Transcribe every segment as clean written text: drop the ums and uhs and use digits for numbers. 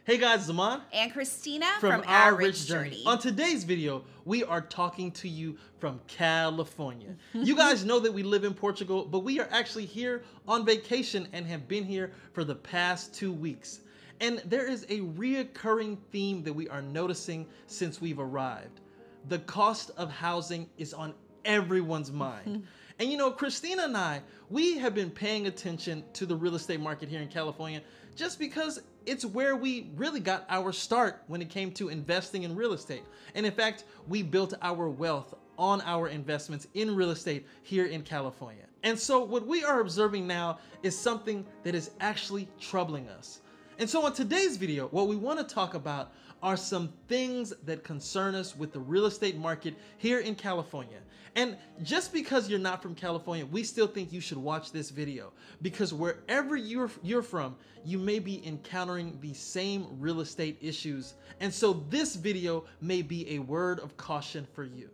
Hey guys, Zaman and Christina from Our Rich Journey. On today's video, we are talking to you from California. You guys know that we live in Portugal, but we are actually here on vacation and have been here for the past 2 weeks. And there is a reoccurring theme that we are noticing since we've arrived. The cost of housing is on everyone's mind. And you know, Christina and I, we have been paying attention to the real estate market here in California just because it's where we really got our start when it came to investing in real estate. And in fact, we built our wealth on our investments in real estate here in California. And so what we are observing now is something that is actually troubling us. And so on today's video, what we want to talk about are some things that concern us with the real estate market here in California. And just because you're not from California, we still think you should watch this video, because wherever you're from, you may be encountering the same real estate issues. And so this video may be a word of caution for you.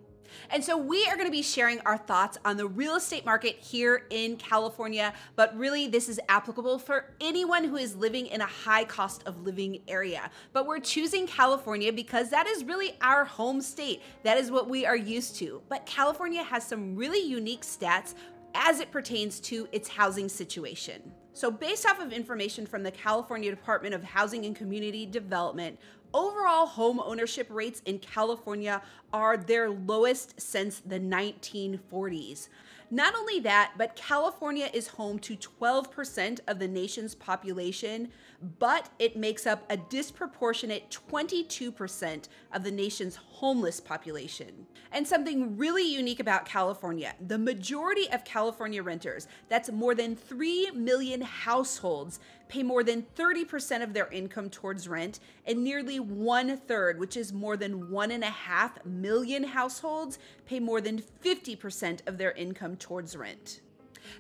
And so we are going to be sharing our thoughts on the real estate market here in California, but really this is applicable for anyone who is living in a high cost of living area. But we're choosing California because that is really our home state. That is what we are used to. But California has some really unique stats as it pertains to its housing situation. So based off of information from the California Department of Housing and Community Development, overall home ownership rates in California are their lowest since the 1940s. Not only that, but California is home to 12% of the nation's population, but it makes up a disproportionate 22% of the nation's homeless population. And something really unique about California, the majority of California renters, that's more than 3 million households, pay more than 30% of their income towards rent, and nearly 1/3, which is more than 1.5 million households, pay more than 50% of their income towards rent.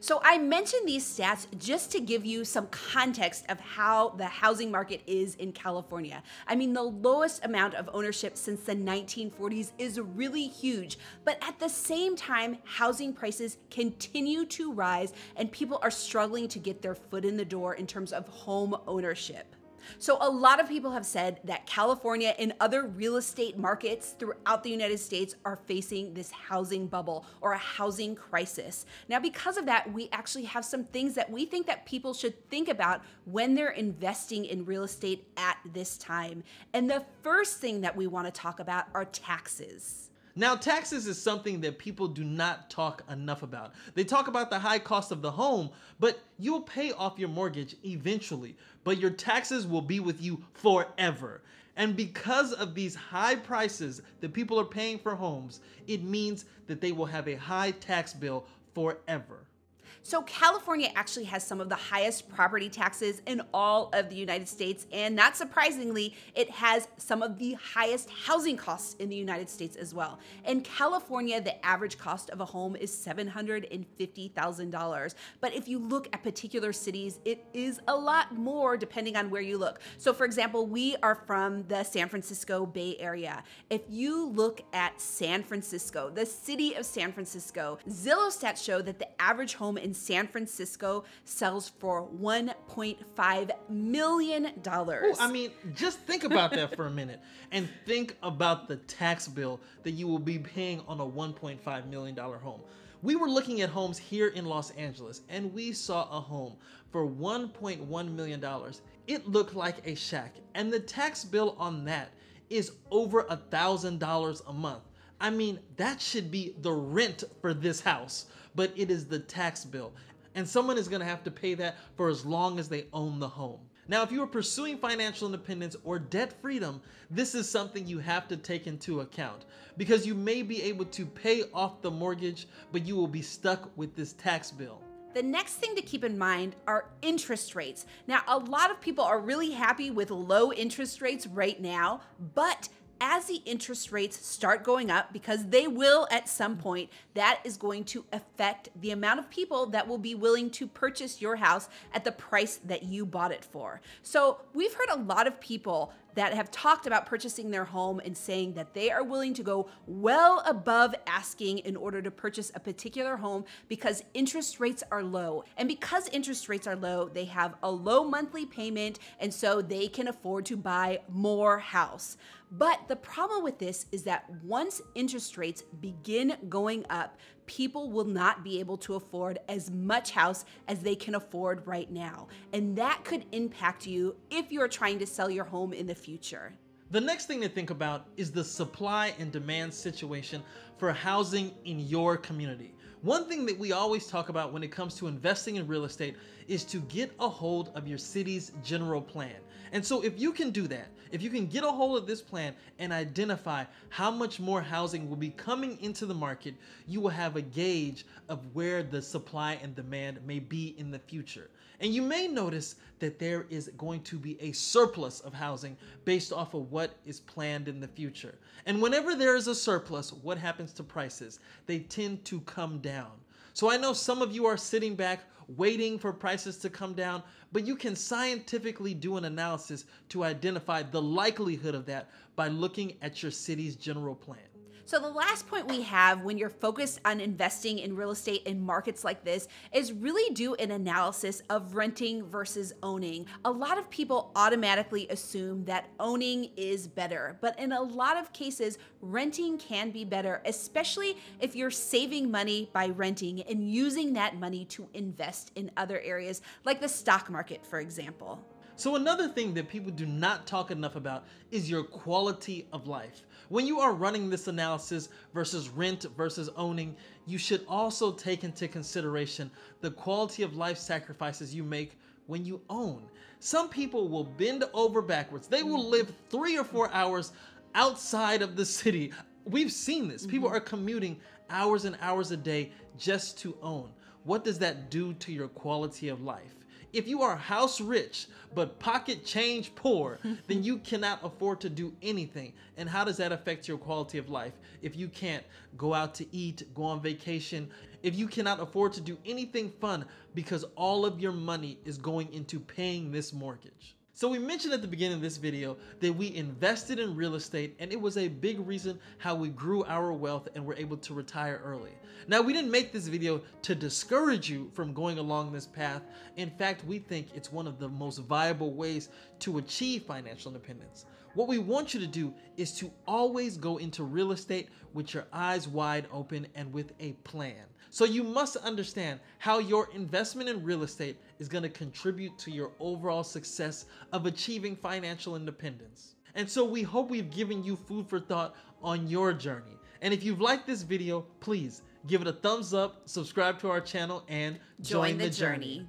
So I mentioned these stats just to give you some context of how the housing market is in California. I mean, the lowest amount of ownership since the 1940s is really huge, but at the same time, housing prices continue to rise and people are struggling to get their foot in the door in terms of home ownership. So a lot of people have said that California and other real estate markets throughout the United States are facing this housing bubble or a housing crisis. Now, because of that, we actually have some things that we think that people should think about when they're investing in real estate at this time. And the first thing that we want to talk about are taxes. Now, taxes is something that people do not talk enough about. They talk about the high cost of the home, but you'll pay off your mortgage eventually, but your taxes will be with you forever. And because of these high prices that people are paying for homes, it means that they will have a high tax bill forever. So California actually has some of the highest property taxes in all of the United States, and not surprisingly, it has some of the highest housing costs in the United States as well. In California, the average cost of a home is $750,000, but if you look at particular cities, it is a lot more depending on where you look. So for example, we are from the San Francisco Bay Area. If you look at San Francisco, the city of San Francisco, Zillow stats show that the average home in San Francisco sells for $1.5 million. Ooh, I mean, just think about that for a minute and think about the tax bill that you will be paying on a $1.5 million home. We were looking at homes here in Los Angeles and we saw a home for $1.1 million. It looked like a shack, and the tax bill on that is over $1,000 a month. I mean, that should be the rent for this house, but it is the tax bill. And someone is gonna have to pay that for as long as they own the home. Now, if you are pursuing financial independence or debt freedom, this is something you have to take into account, because you may be able to pay off the mortgage, but you will be stuck with this tax bill. The next thing to keep in mind are interest rates. Now, a lot of people are really happy with low interest rates right now, but as the interest rates start going up, because they will at some point, that is going to affect the amount of people that will be willing to purchase your house at the price that you bought it for. So we've heard a lot of people that have talked about purchasing their home and saying that they are willing to go well above asking in order to purchase a particular home because interest rates are low. And because interest rates are low, they have a low monthly payment, and so they can afford to buy more house. But the problem with this is that once interest rates begin going up, people will not be able to afford as much house as they can afford right now. And that could impact you if you're trying to sell your home in the future. The next thing to think about is the supply and demand situation for housing in your community. One thing that we always talk about when it comes to investing in real estate is to get a hold of your city's general plan. And so if you can do that, if you can get a hold of this plan and identify how much more housing will be coming into the market, you will have a gauge of where the supply and demand may be in the future. And you may notice that there is going to be a surplus of housing based off of what is planned in the future. And whenever there is a surplus, what happens to prices? They tend to come down. So I know some of you are sitting back waiting for prices to come down, but you can scientifically do an analysis to identify the likelihood of that by looking at your city's general plan. So the last point we have when you're focused on investing in real estate in markets like this is really do an analysis of renting versus owning. A lot of people automatically assume that owning is better, but in a lot of cases, renting can be better, especially if you're saving money by renting and using that money to invest in other areas like the stock market, for example. So another thing that people do not talk enough about is your quality of life. When you are running this analysis versus rent versus owning, you should also take into consideration the quality of life sacrifices you make when you own. Some people will bend over backwards. They will live 3 or 4 hours outside of the city. We've seen this. People are commuting hours and hours a day just to own. What does that do to your quality of life? If you are house rich but pocket change poor, then you cannot afford to do anything. And how does that affect your quality of life? If you can't go out to eat, go on vacation, if you cannot afford to do anything fun because all of your money is going into paying this mortgage. So we mentioned at the beginning of this video that we invested in real estate, and it was a big reason how we grew our wealth and were able to retire early. Now, we didn't make this video to discourage you from going along this path. In fact, we think it's one of the most viable ways to achieve financial independence. What we want you to do is to always go into real estate with your eyes wide open and with a plan. So you must understand how your investment in real estate is going to contribute to your overall success of achieving financial independence. And so we hope we've given you food for thought on your journey. And if you've liked this video, please give it a thumbs up, subscribe to our channel, and join the journey.